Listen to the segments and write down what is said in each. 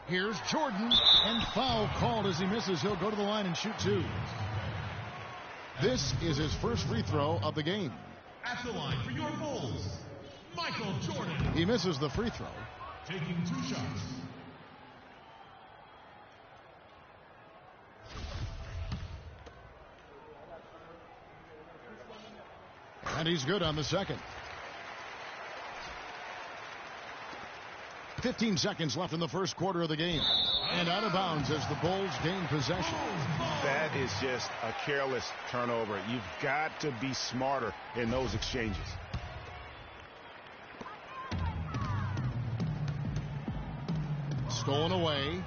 Here's Jordan, and foul called as he misses. He'll go to the line and shoot two. This is his first free throw of the game. At the line for your Bulls, Michael Jordan. He misses the free throw. Taking 2 shots. And he's good on the second. 15 seconds left in the first quarter of the game. And out of bounds as the Bulls gain possession. That is just a careless turnover. You've got to be smarter in those exchanges. Stolen away.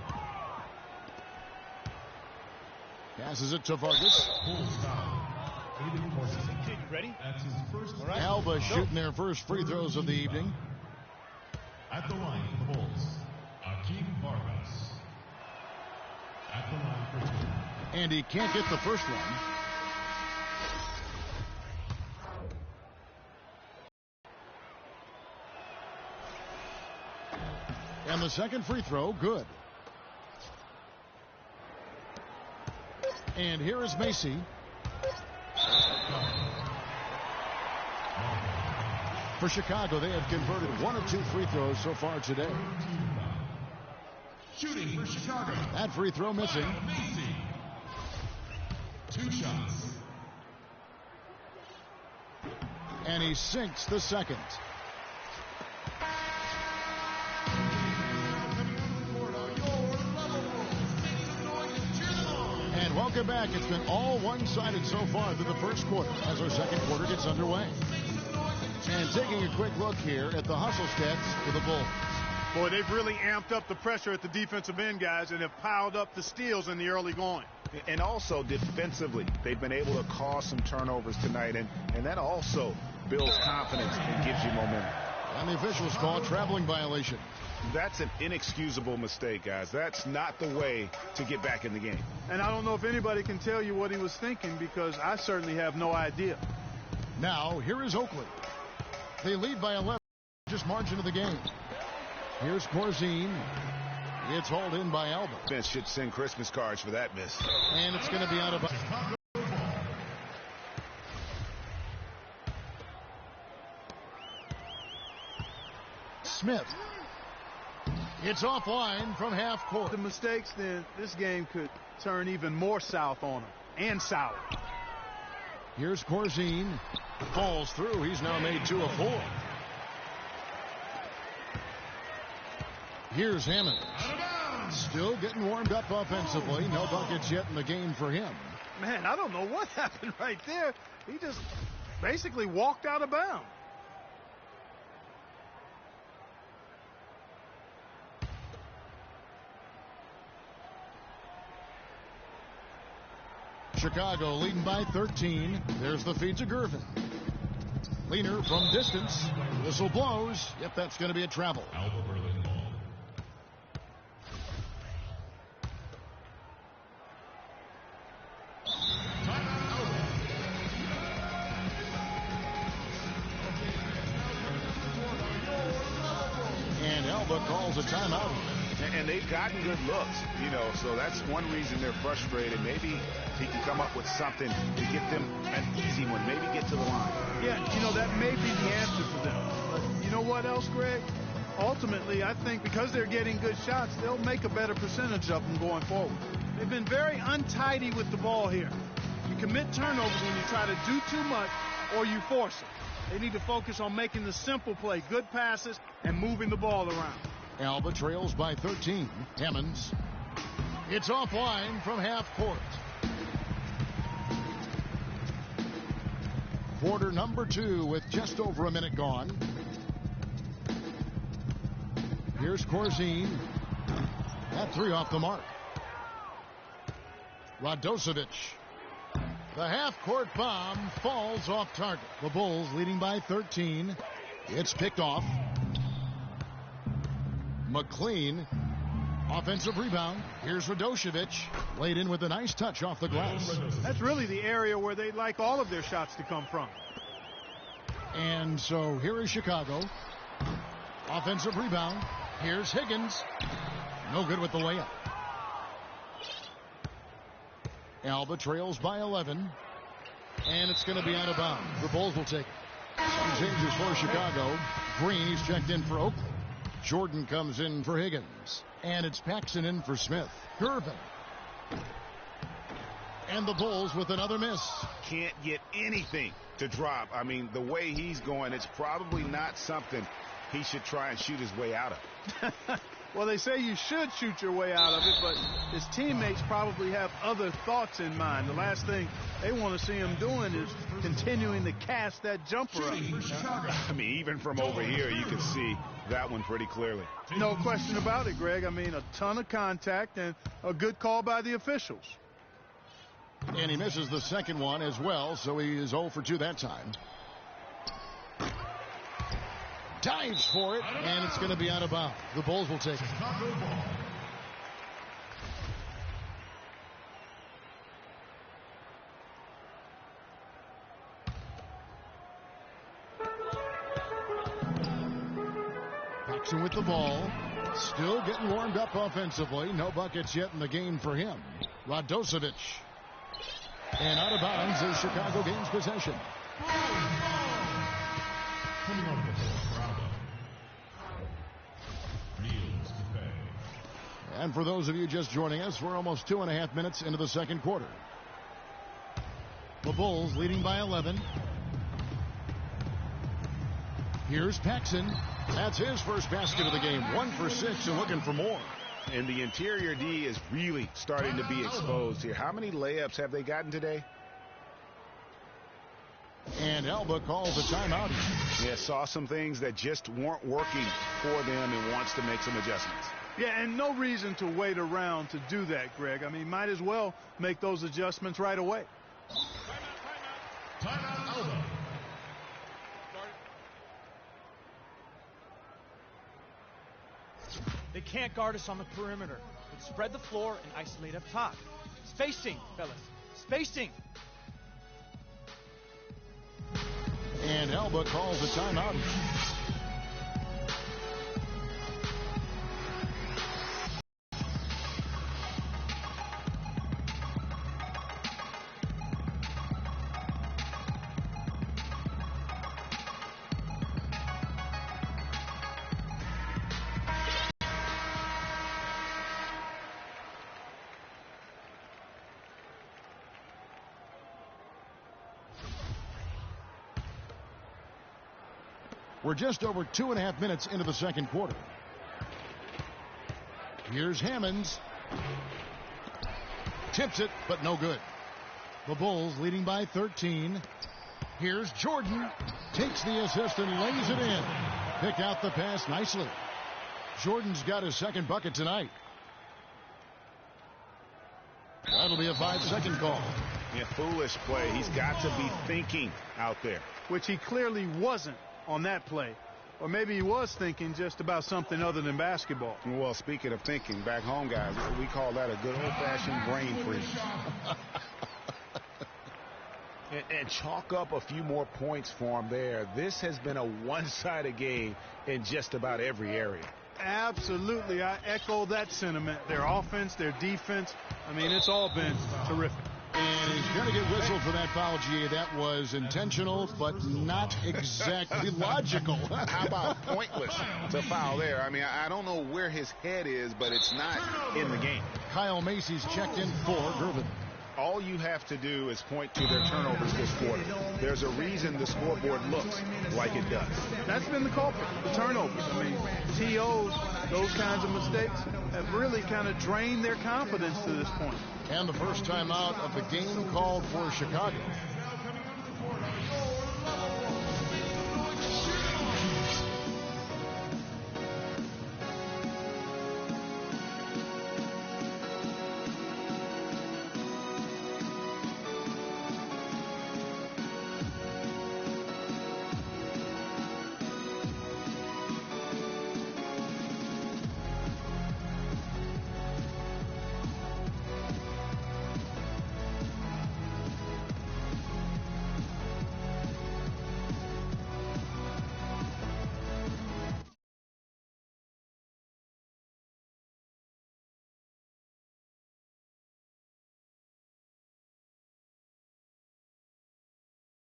Passes it to Vargas. Ready? That's his first. Right. Alba shooting their first free throws of the evening. At the line for the Bulls, Akeem Vargas. At the line for 2. And he can't get the first one. And the second free throw, good. And here is Macy. For Chicago, they have converted 1 of 2 free throws so far today. Shooting for Chicago. That free throw missing. 2 shots. And he sinks the second. And welcome back. It's been all one-sided so far through the first quarter as our second quarter gets underway. And taking a quick look here at the hustle stats for the Bulls. Boy, they've really amped up the pressure at the defensive end, guys, and have piled up the steals in the early going. And also defensively, they've been able to cause some turnovers tonight, and that also builds confidence and gives you momentum. And the officials call a traveling violation. That's an inexcusable mistake, guys. That's not the way to get back in the game. And I don't know if anybody can tell you what he was thinking, because I certainly have no idea. Now, here is Oakley. They lead by 11, just margin of the game. Here's Corzine. It's hauled in by Alba. Bench should send Christmas cards for that miss. And it's going to be out of... Smith. It's offline from half court. The mistakes, then this game could turn even more south on him, and sour. Here's Corzine. Falls through. He's now made 2 of 4. Here's Hammond. Still getting warmed up offensively. No buckets yet in the game for him. Man, I don't know what happened right there. He just basically walked out of bounds. Chicago leading by 13. There's the feed to Gervin. Leaner from distance. Whistle blows. Yep, that's going to be a travel. Alba Berlin ball. And Alba calls a timeout. And they've gotten good looks, you know, so that's one reason they're frustrated. Maybe he can come up with something to get them an easy one, maybe get to the line. Yeah, you know, that may be the answer for them. But you know what else, Greg? Ultimately, I think because they're getting good shots, they'll make a better percentage of them going forward. They've been very untidy with the ball here. You commit turnovers when you try to do too much or you force it. They need to focus on making the simple play, good passes, and moving the ball around. Alba trails by 13. Hammonds. It's offline from half court. Quarter number 2 with just over a minute gone. Here's Corzine. That 3 off the mark. Radosevic. The half-court bomb falls off target. The Bulls leading by 13. It's picked off. McLean. Offensive rebound. Here's Radosevic. Laid in with a nice touch off the glass. That's really the area where they'd like all of their shots to come from. And so here is Chicago. Offensive rebound. Here's Higgins. No good with the layup. Alba trails by 11. And it's going to be out of bounds. The Bulls will take it. Some changes for Chicago. Green, he's checked in for Oakley. Jordan comes in for Higgins. And it's Paxson in for Smith. Gervin. And the Bulls with another miss. Can't get anything to drop. I mean, the way he's going, it's probably not something he should try and shoot his way out of. Well, they say you should shoot your way out of it, but his teammates probably have other thoughts in mind. The last thing they want to see him doing is continuing to cast that jumper up. I mean, even from over here, you can see that one pretty clearly. No question about it, Greg. I mean, a ton of contact and a good call by the officials. And he misses the second one as well, so he is 0 for 2 that time. Dives for it, and it's going to be out of bounds. The Bulls will take it. Paxson with the ball. Still getting warmed up offensively. No buckets yet in the game for him. Radosevic. And out of bounds as Chicago gains possession. Coming over the floor for Alba. Kneels to pay. And for those of you just joining us, we're almost 2.5 minutes into the second quarter. The Bulls leading by 11. Here's Paxson. That's his first basket of the game. 1 for 6 and looking for more. And the interior D is really starting to be exposed here. How many layups have they gotten today? And Alba calls a timeout. Yeah, saw some things that just weren't working for them and wants to make some adjustments. Yeah, and no reason to wait around to do that, Greg. I mean, might as well make those adjustments right away. Timeout, Alba. They can't guard us on the perimeter. Let's spread the floor and isolate up top. Spacing, fellas. Spacing. And Alba calls a timeout. We're just over 2.5 minutes into the second quarter. Here's Hammonds. Tips it, but no good. The Bulls leading by 13. Here's Jordan. Takes the assist and lays it in. Picked out the pass nicely. Jordan's got his second bucket tonight. That'll be a 5-second call. Yeah, foolish play. He's got to be thinking out there. Which he clearly wasn't on that play. Or maybe he was thinking just about something other than basketball. Well, speaking of thinking, back home, guys, we call that a good old-fashioned brain freeze. and chalk up a few more points for him there. This has been a one-sided game in just about every area. Absolutely. I echo that sentiment. Their offense, their defense, I mean, it's all been terrific. And he's going to get whistled for that foul, GA. That was intentional, but not exactly logical. How about pointless to foul there? I mean, I don't know where his head is, but it's not in the game. Kyle Macy's checked in for Gervin. All you have to do is point to their turnovers this quarter. There's a reason the scoreboard looks like it does. That's been the culprit, the turnovers. I mean, TOs, those kinds of mistakes have really kind of drained their confidence to this point. And the first time out of the game called for Chicago.